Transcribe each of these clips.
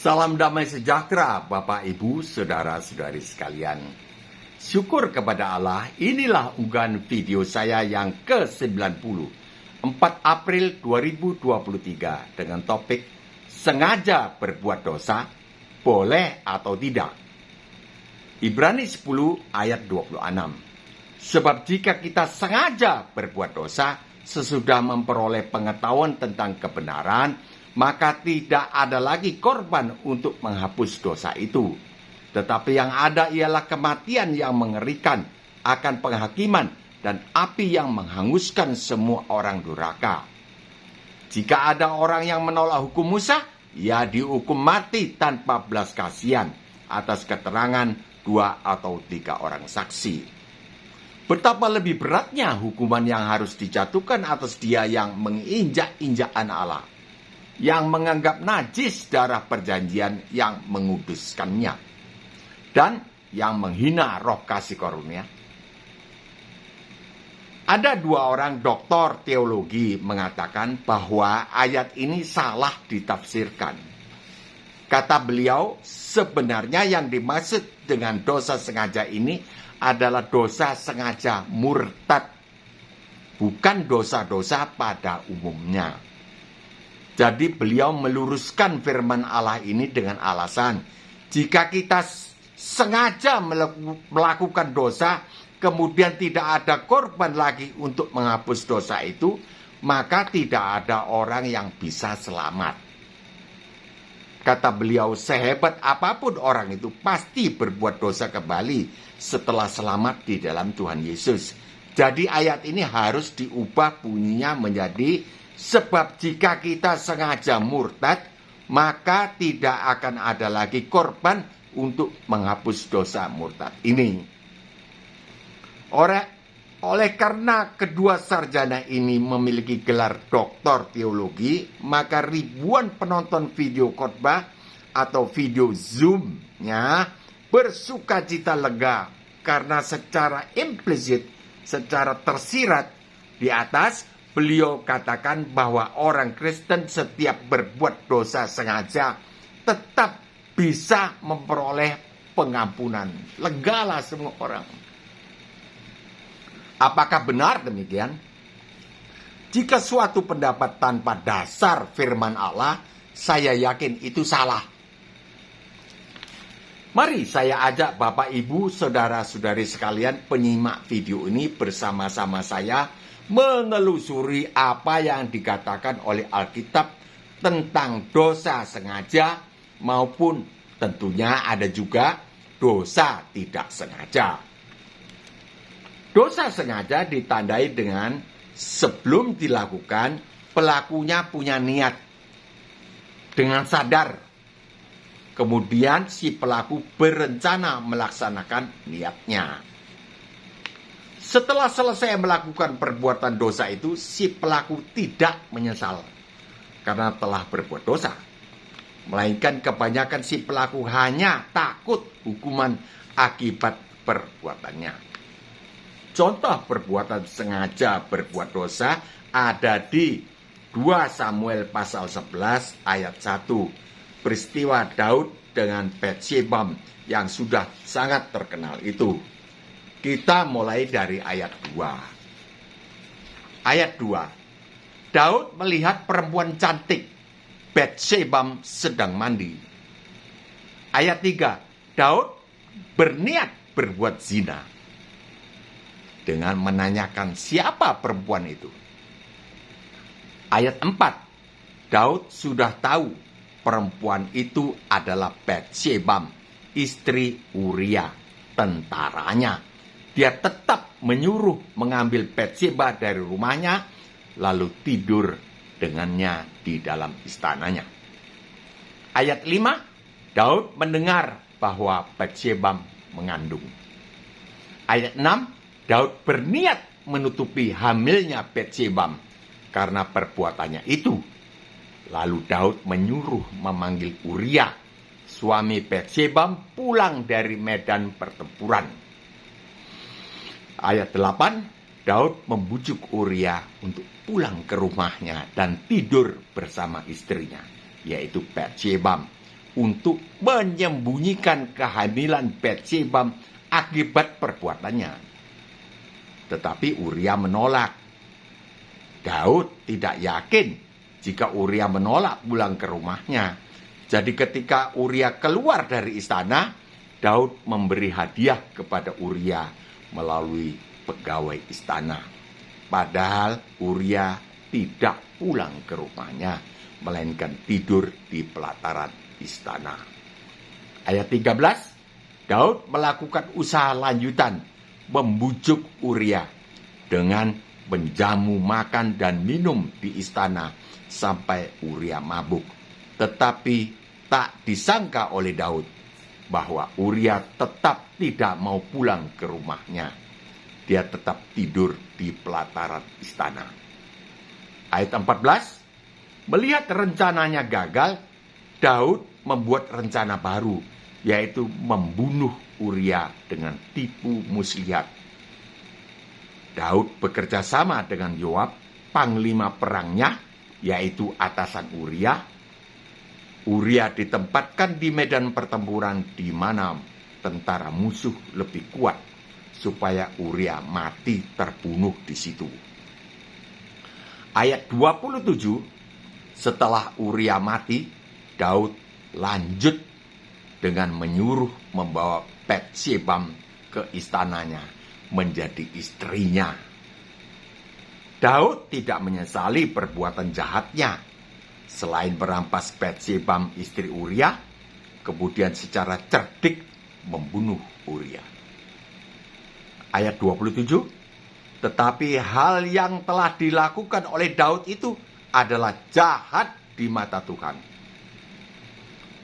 Salam damai sejahtera Bapak Ibu Saudara-saudari sekalian. Syukur kepada Allah, inilah unggahan video saya yang ke-90 4 April 2023 dengan topik sengaja berbuat dosa, boleh atau tidak. Ibrani 10 ayat 26. Sebab jika kita sengaja berbuat dosa sesudah memperoleh pengetahuan tentang kebenaran, maka tidak ada lagi korban untuk menghapus dosa itu. Tetapi yang ada ialah kematian yang mengerikan akan penghakiman dan api yang menghanguskan semua orang durhaka. Jika ada orang yang menolak hukum Musa, ia dihukum mati tanpa belas kasihan atas keterangan 2 atau 3 orang saksi. Betapa lebih beratnya hukuman yang harus dijatuhkan atas dia yang menginjak-injak anak Allah, yang menganggap najis darah perjanjian yang menguduskannya, dan yang menghina roh kasih karunia. Ada 2 orang doktor teologi mengatakan bahwa ayat ini salah ditafsirkan. Kata beliau, sebenarnya yang dimaksud dengan dosa sengaja ini adalah dosa sengaja murtad, bukan dosa-dosa pada umumnya. Jadi beliau meluruskan firman Allah ini dengan alasan, jika kita sengaja melakukan dosa, kemudian tidak ada korban lagi untuk menghapus dosa itu, maka tidak ada orang yang bisa selamat. Kata beliau, sehebat apapun orang itu pasti berbuat dosa kembali setelah selamat di dalam Tuhan Yesus. Jadi ayat ini harus diubah bunyinya menjadi, sebab jika kita sengaja murtad, maka tidak akan ada lagi korban untuk menghapus dosa murtad ini. Oleh karena kedua sarjana ini memiliki gelar doktor teologi, maka ribuan penonton video khotbah atau video Zoom-nya bersukacita lega karena secara implisit, secara tersirat di atas, beliau katakan bahwa orang Kristen setiap berbuat dosa sengaja tetap bisa memperoleh pengampunan. Legalah semua orang. Apakah benar demikian? Jika suatu pendapat tanpa dasar firman Allah, saya yakin itu salah. Mari saya ajak Bapak Ibu, Saudara-saudari sekalian penyimak video ini bersama-sama saya menelusuri apa yang dikatakan oleh Alkitab tentang dosa sengaja maupun tentunya ada juga dosa tidak sengaja. Dosa sengaja ditandai dengan sebelum dilakukan, pelakunya punya niat dengan sadar. Kemudian si pelaku berencana melaksanakan niatnya. Setelah selesai melakukan perbuatan dosa itu, si pelaku tidak menyesal karena telah berbuat dosa. Melainkan kebanyakan si pelaku hanya takut hukuman akibat perbuatannya. Contoh perbuatan sengaja berbuat dosa ada di 2 Samuel pasal 11 ayat 1. Peristiwa Daud dengan Batsheba yang sudah sangat terkenal itu. Kita mulai dari ayat 2. Ayat 2. Daud melihat perempuan cantik, Batsheba sedang mandi. Ayat 3. Daud berniat berbuat zina dengan menanyakan siapa perempuan itu. Ayat 4. Daud sudah tahu perempuan itu adalah Batsheba, istri Uria, tentaranya. Dia tetap menyuruh mengambil Batsheba dari rumahnya, lalu tidur dengannya di dalam istananya. Ayat 5. Daud mendengar bahwa Batsheba mengandung. Ayat 6. Daud berniat menutupi hamilnya Batsheba karena perbuatannya itu. Lalu Daud menyuruh memanggil Uria, suami Batsheba, pulang dari medan pertempuran. Ayat 8, Daud membujuk Uria untuk pulang ke rumahnya dan tidur bersama istrinya, yaitu Batsheba. untuk menyembunyikan kehamilan Batsheba akibat perbuatannya. Tetapi Uria menolak. Daud tidak yakin jika Uria menolak pulang ke rumahnya. Jadi ketika Uria keluar dari istana, Daud memberi hadiah kepada Uria melalui pegawai istana. Padahal Uria tidak pulang ke rumahnya, melainkan tidur di pelataran istana. Ayat 13, Daud melakukan usaha lanjutan membujuk Uria dengan menjamu makan dan minum di istana sampai Uria mabuk. Tetapi tak disangka oleh Daud bahwa Uria tetap tidak mau pulang ke rumahnya. Dia tetap tidur di pelataran istana. Ayat 14, melihat rencananya gagal, Daud membuat rencana baru, yaitu membunuh Uria dengan tipu muslihat. Daud bekerja sama dengan Yoab, panglima perangnya, yaitu atasan Uria. Uria ditempatkan di medan pertempuran di mana tentara musuh lebih kuat, supaya Uria mati terbunuh di situ. Ayat 27, setelah Uria mati, Daud lanjut dengan menyuruh membawa Batsheba ke istananya menjadi istrinya. Daud tidak menyesali perbuatan jahatnya. Selain merampas Batsheba istri Uria, kemudian secara cerdik membunuh Uria. Ayat 27, tetapi hal yang telah dilakukan oleh Daud itu adalah jahat di mata Tuhan.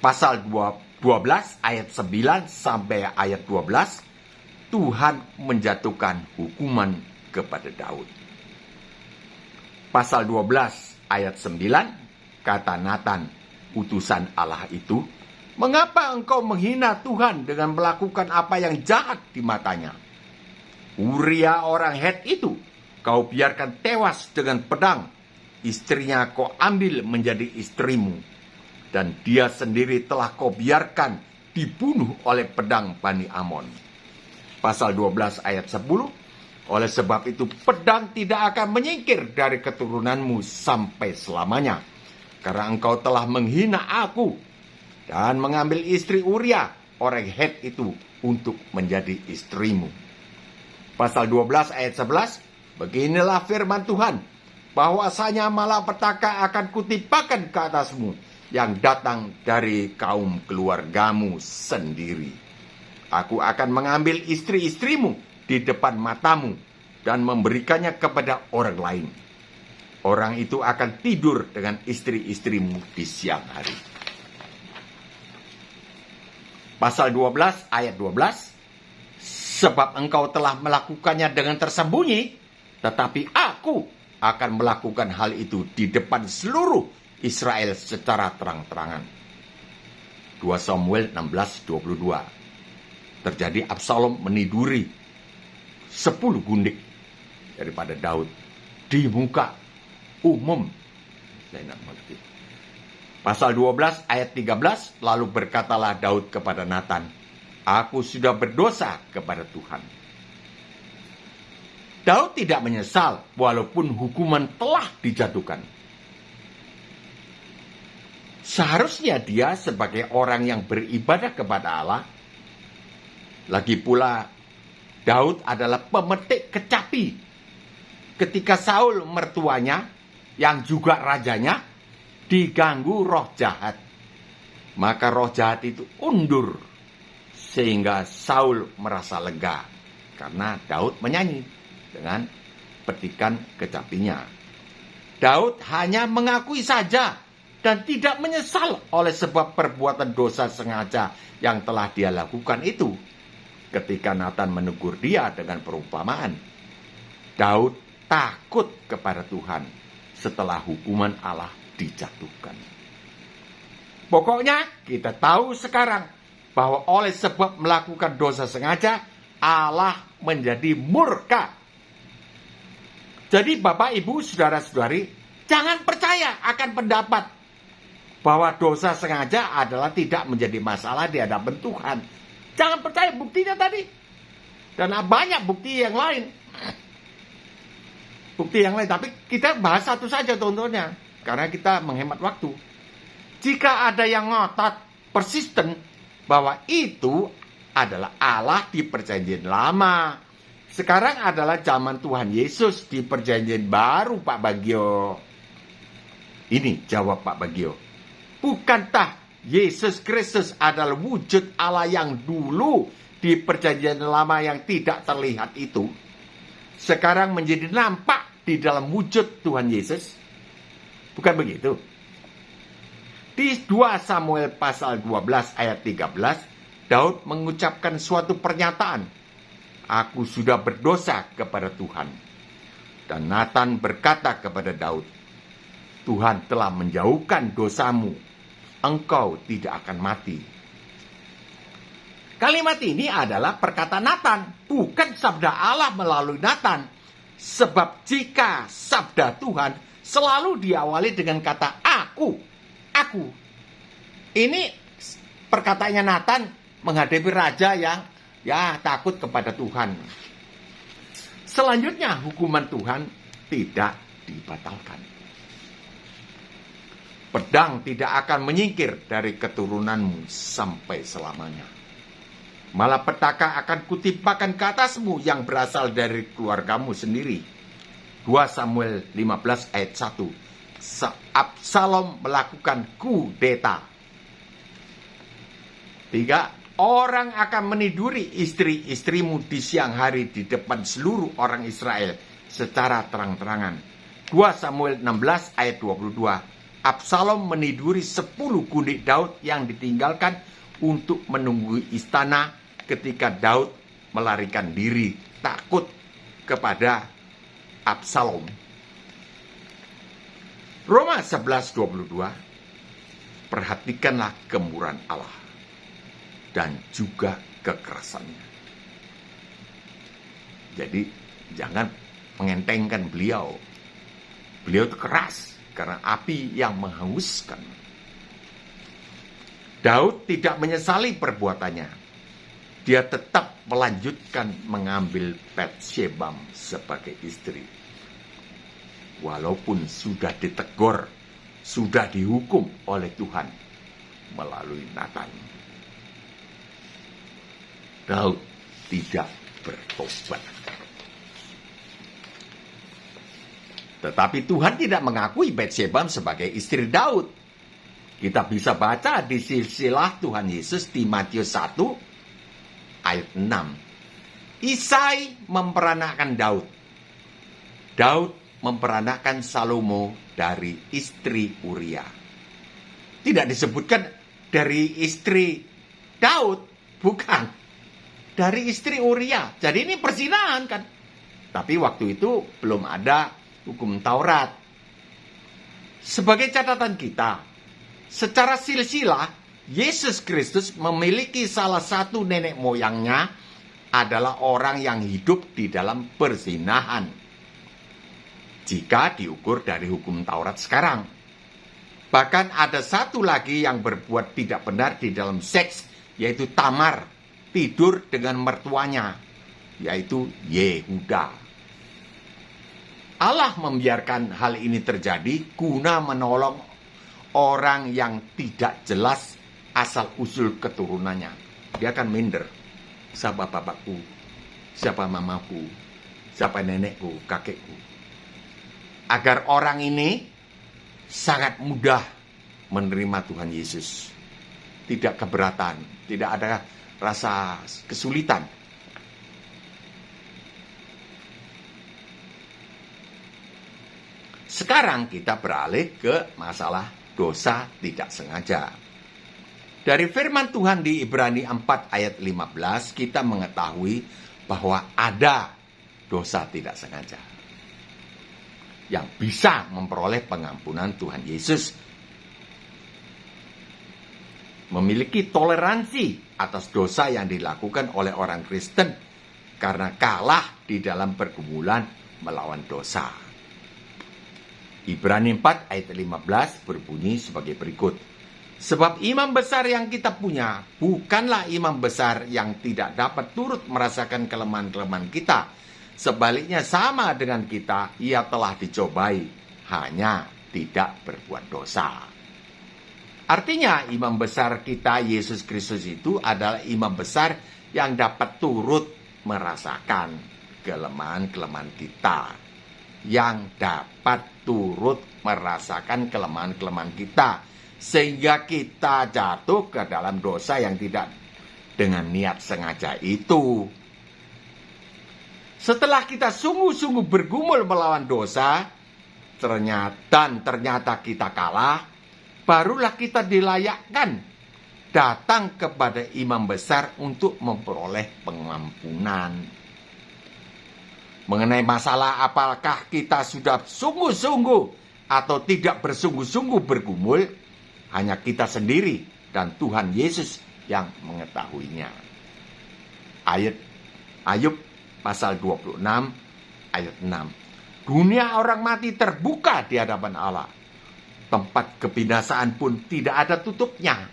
Pasal 12 ayat 9 sampai ayat 12, Tuhan menjatuhkan hukuman kepada Daud. Pasal 12 ayat 9, kata Natan, utusan Allah itu, mengapa engkau menghina Tuhan dengan melakukan apa yang jahat di matanya? Uria orang Het itu kau biarkan tewas dengan pedang, istrinya kau ambil menjadi istrimu, dan dia sendiri telah kau biarkan dibunuh oleh pedang Bani Amon. Pasal 12 ayat 10, oleh sebab itu pedang tidak akan menyingkir dari keturunanmu sampai selamanya, karena engkau telah menghina aku dan mengambil istri Uria orang Het itu untuk menjadi istrimu. Pasal 12 ayat 11, beginilah firman Tuhan, bahwasanya malapetaka akan kutimpakan ke atasmu yang datang dari kaum keluargamu sendiri. Aku akan mengambil istri-istrimu di depan matamu dan memberikannya kepada orang lain. Orang itu akan tidur dengan istri-istrimu di siang hari. Pasal 12 ayat 12, sebab engkau telah melakukannya dengan tersembunyi, tetapi aku akan melakukan hal itu di depan seluruh Israel secara terang-terangan. 2 Samuel 16:22. Terjadi Absalom meniduri 10 gundik daripada Daud di muka umum. Saya tidak mengerti. Pasal 12 ayat 13, lalu berkatalah Daud kepada Natan, aku sudah berdosa kepada Tuhan. Daud tidak menyesal walaupun hukuman telah dijatuhkan. Seharusnya dia sebagai orang yang beribadah kepada Allah. Lagi pula Daud adalah pemetik kecapi. Ketika Saul mertuanya yang juga rajanya diganggu roh jahat, maka roh jahat itu undur, sehingga Saul merasa lega karena Daud menyanyi dengan petikan kecapinya. Daud hanya mengakui saja dan tidak menyesal oleh sebab perbuatan dosa sengaja yang telah dia lakukan itu. Ketika Natan menegur dia dengan perumpamaan, Daud takut kepada Tuhan setelah hukuman Allah dijatuhkan. Pokoknya kita tahu sekarang bahwa oleh sebab melakukan dosa sengaja, Allah menjadi murka. Jadi Bapak, Ibu, Saudara-saudari, jangan percaya akan pendapat bahwa dosa sengaja adalah tidak menjadi masalah di hadapan Tuhan. Jangan percaya buktinya tadi. Dan banyak bukti yang lain. Tapi kita bahas satu saja contohnya. Karena kita menghemat waktu. Jika ada yang ngotot, persisten, bahwa itu adalah Allah di perjanjian lama. Sekarang adalah zaman Tuhan Yesus di perjanjian baru, Pak Bagio. Ini jawab Pak Bagio. Bukankah Yesus Kristus adalah wujud Allah yang dulu di perjanjian lama yang tidak terlihat itu? Sekarang menjadi nampak di dalam wujud Tuhan Yesus? Bukan begitu? Di 2 Samuel pasal 12 ayat 13, Daud mengucapkan suatu pernyataan. Aku sudah berdosa kepada Tuhan. Dan Nathan berkata kepada Daud, Tuhan telah menjauhkan dosamu. Engkau tidak akan mati. Kalimat ini adalah perkataan Nathan, bukan sabda Allah melalui Nathan. Sebab jika sabda Tuhan selalu diawali dengan kata aku. Ini perkataannya Nathan menghadapi raja yang takut kepada Tuhan. Selanjutnya hukuman Tuhan tidak dibatalkan. Pedang tidak akan menyingkir dari keturunanmu sampai selamanya. Malah petaka akan kutimpakan ke atasmu yang berasal dari keluargamu sendiri. 2 Samuel 15 ayat 1. Absalom melakukan kudeta. 3. Orang akan meniduri istri-istrimu di siang hari di depan seluruh orang Israel secara terang-terangan. 2 Samuel 16 ayat 22. Absalom meniduri 10 gundik Daud yang ditinggalkan untuk menunggu istana ketika Daud melarikan diri takut kepada Absalom. Roma 11:22. Perhatikanlah kemurahan Allah dan juga kekerasannya. Jadi jangan mengentengkan beliau. Beliau itu keras karena api yang menghanguskan. Daud tidak menyesali perbuatannya. Dia tetap melanjutkan mengambil Batsheba sebagai istri. Walaupun sudah ditegur, sudah dihukum oleh Tuhan melalui Nathan. Daud tidak bertobat. Tetapi Tuhan tidak mengakui Batsheba sebagai istri Daud. Kita bisa baca di silsilah Tuhan Yesus di Matius 1 ayat 6. Isai memperanakan Daud. Daud memperanakan Salomo dari istri Uria. Tidak disebutkan dari istri Daud, bukan. Dari istri Uria. Jadi ini perzinahan kan. Tapi waktu itu belum ada hukum Taurat. Sebagai catatan kita, secara silsilah, Yesus Kristus memiliki salah satu nenek moyangnya adalah orang yang hidup di dalam perzinahan. Jika diukur dari hukum Taurat sekarang. Bahkan ada satu lagi yang berbuat tidak benar di dalam seks, yaitu Tamar, tidur dengan mertuanya, yaitu Yehuda. Allah membiarkan hal ini terjadi guna menolong orang yang tidak jelas asal-usul keturunannya. Dia akan minder. Siapa bapakku? Siapa mamaku? Siapa nenekku? Kakekku? Agar orang ini sangat mudah menerima Tuhan Yesus. Tidak keberatan, tidak ada rasa kesulitan. Sekarang kita beralih ke masalah dosa tidak sengaja. Dari firman Tuhan di Ibrani 4 ayat 15, kita mengetahui bahwa ada dosa tidak sengaja yang bisa memperoleh pengampunan Tuhan Yesus. Memiliki toleransi atas dosa yang dilakukan oleh orang Kristen karena kalah di dalam pergumulan melawan dosa. Ibrani 4 ayat 15 berbunyi sebagai berikut. Sebab imam besar yang kita punya bukanlah imam besar yang tidak dapat turut merasakan kelemahan-kelemahan kita. Sebaliknya sama dengan kita, ia telah dicobai, hanya tidak berbuat dosa. Artinya imam besar kita Yesus Kristus itu adalah imam besar yang dapat turut merasakan kelemahan-kelemahan kita. Yang dapat turut merasakan kelemahan-kelemahan kita. Sehingga kita jatuh ke dalam dosa yang tidak dengan niat sengaja itu. Setelah kita sungguh-sungguh bergumul melawan dosa, ternyata kita kalah, barulah kita dilayakkan datang kepada imam besar untuk memperoleh pengampunan. Mengenai masalah apakah kita sudah sungguh-sungguh atau tidak bersungguh-sungguh bergumul, hanya kita sendiri dan Tuhan Yesus yang mengetahuinya. Ayub pasal 26 ayat 6. Dunia orang mati terbuka di hadapan Allah. Tempat kebinasaan pun tidak ada tutupnya.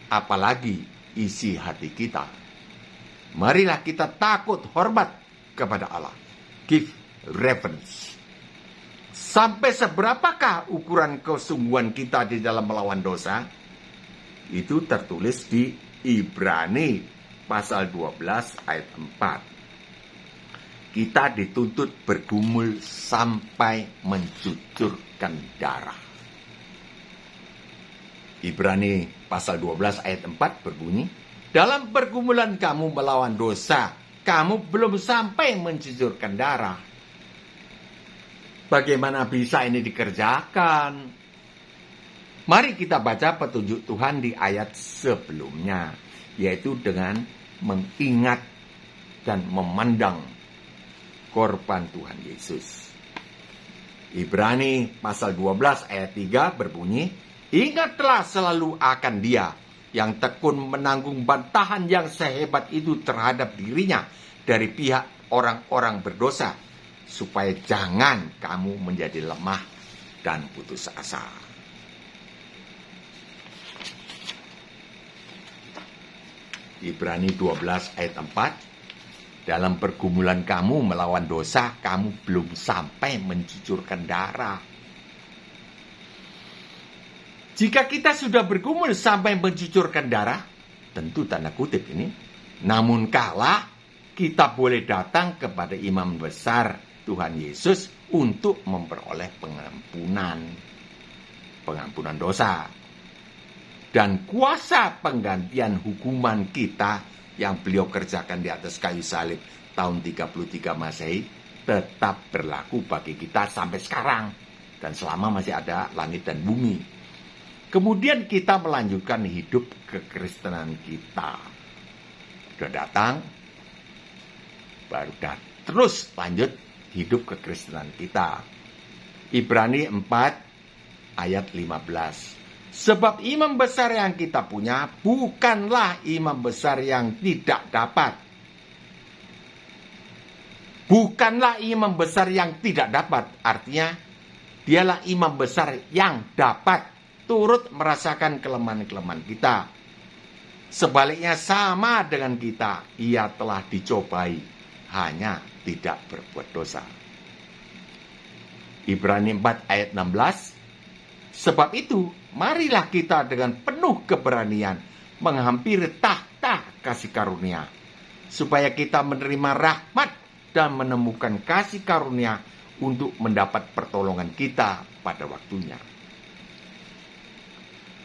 Apalagi isi hati kita. Marilah kita takut hormat kepada Allah. Give reverence. Sampai seberapakah ukuran kesungguhan kita di dalam melawan dosa? Itu tertulis di Ibrani pasal 12 ayat 4. Kita dituntut bergumul sampai mencucurkan darah. Ibrani pasal 12 ayat 4 berbunyi, dalam pergumulan kamu melawan dosa, kamu belum sampai mencucurkan darah. Bagaimana bisa ini dikerjakan? Mari kita baca petunjuk Tuhan di ayat sebelumnya, yaitu dengan mengingat dan memandang korban Tuhan Yesus. Ibrani pasal 12 ayat 3 berbunyi, ingatlah selalu akan Dia yang tekun menanggung bantahan yang sehebat itu terhadap dirinya dari pihak orang-orang berdosa, supaya jangan kamu menjadi lemah dan putus asa. Ibrani 12 ayat 4. Dalam pergumulan kamu melawan dosa, kamu belum sampai mencucurkan darah. Jika kita sudah bergumul sampai mencucurkan darah, tentu tanda kutip ini, namun kalah kita boleh datang kepada imam besar Tuhan Yesus untuk memperoleh pengampunan dosa. Dan kuasa penggantian hukuman kita yang beliau kerjakan di atas kayu salib tahun 33 Masehi tetap berlaku bagi kita sampai sekarang dan selama masih ada langit dan bumi. Kemudian kita melanjutkan hidup kekristenan kita. Sudah datang, baru terus lanjut hidup kekristenan kita. Ibrani 4 ayat 15. Sebab imam besar yang kita punya bukanlah imam besar yang tidak dapat. Bukanlah imam besar yang tidak dapat. Artinya, dialah imam besar yang dapat turut merasakan kelemahan-kelemahan kita. Sebaliknya sama dengan kita, ia telah dicobai, hanya tidak berbuat dosa. Ibrani 4 ayat 16. Sebab itu, marilah kita dengan penuh keberanian menghampiri tahta kasih karunia, supaya kita menerima rahmat dan menemukan kasih karunia untuk mendapat pertolongan kita pada waktunya.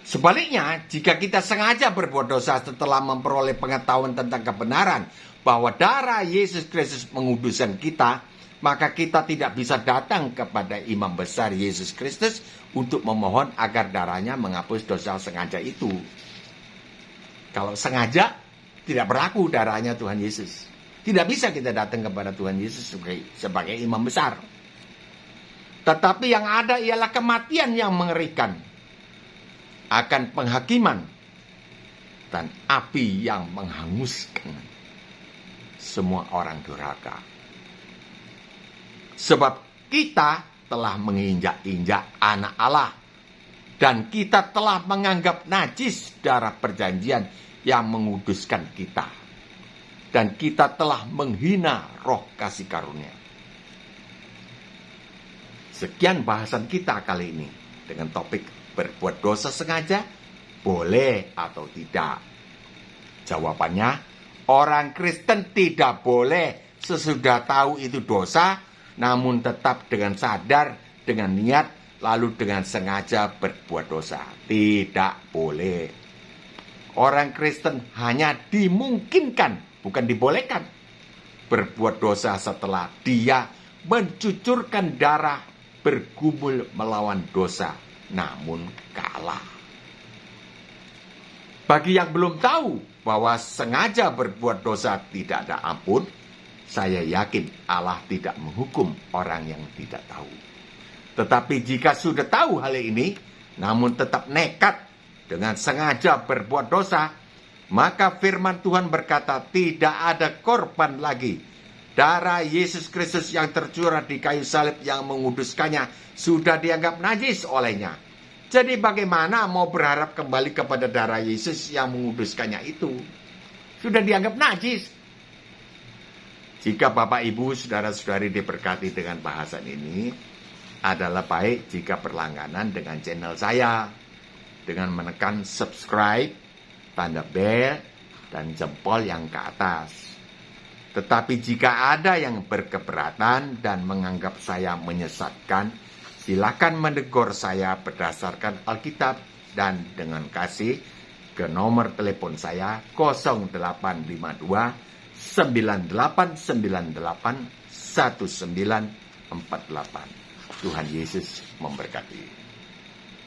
Sebaliknya, jika kita sengaja berbuat dosa setelah memperoleh pengetahuan tentang kebenaran bahwa darah Yesus Kristus menguduskan kita, maka kita tidak bisa datang kepada imam besar Yesus Kristus untuk memohon agar darahnya menghapus dosa sengaja itu. Kalau sengaja, tidak berlaku darahnya Tuhan Yesus. Tidak bisa kita datang kepada Tuhan Yesus sebagai imam besar. Tetapi yang ada ialah kematian yang mengerikan, akan penghakiman, dan api yang menghanguskan semua orang durhaka. Sebab kita telah menginjak-injak anak Allah Dan kita telah menganggap najis darah perjanjian yang menguduskan kita. Dan kita telah menghina roh kasih karunia. Sekian bahasan kita kali ini dengan topik berbuat dosa sengaja, boleh atau tidak? Jawabannya, orang Kristen tidak boleh sesudah tahu itu dosa, namun tetap dengan sadar, dengan niat, lalu dengan sengaja berbuat dosa. Tidak boleh. Orang Kristen hanya dimungkinkan, bukan dibolehkan, berbuat dosa setelah dia mencucurkan darah bergumul melawan dosa, namun kalah. Bagi yang belum tahu bahwa sengaja berbuat dosa tidak ada ampun, saya yakin Allah tidak menghukum orang yang tidak tahu. Tetapi jika sudah tahu hal ini, namun tetap nekat dengan sengaja berbuat dosa, maka firman Tuhan berkata tidak ada korban lagi. Darah Yesus Kristus yang tercurah di kayu salib yang menguduskannya sudah dianggap najis olehnya. Jadi bagaimana mau berharap kembali kepada darah Yesus yang menguduskannya itu? Sudah dianggap najis. Jika Bapak, Ibu, Saudara-saudari diberkati dengan bahasan ini, adalah baik jika berlangganan dengan channel saya dengan menekan subscribe, tanda bel, dan jempol yang ke atas. Tetapi jika ada yang berkeberatan dan menganggap saya menyesatkan, silakan menegur saya berdasarkan Alkitab dan dengan kasih ke nomor telepon saya 0852 9898 1948. Tuhan Yesus memberkati.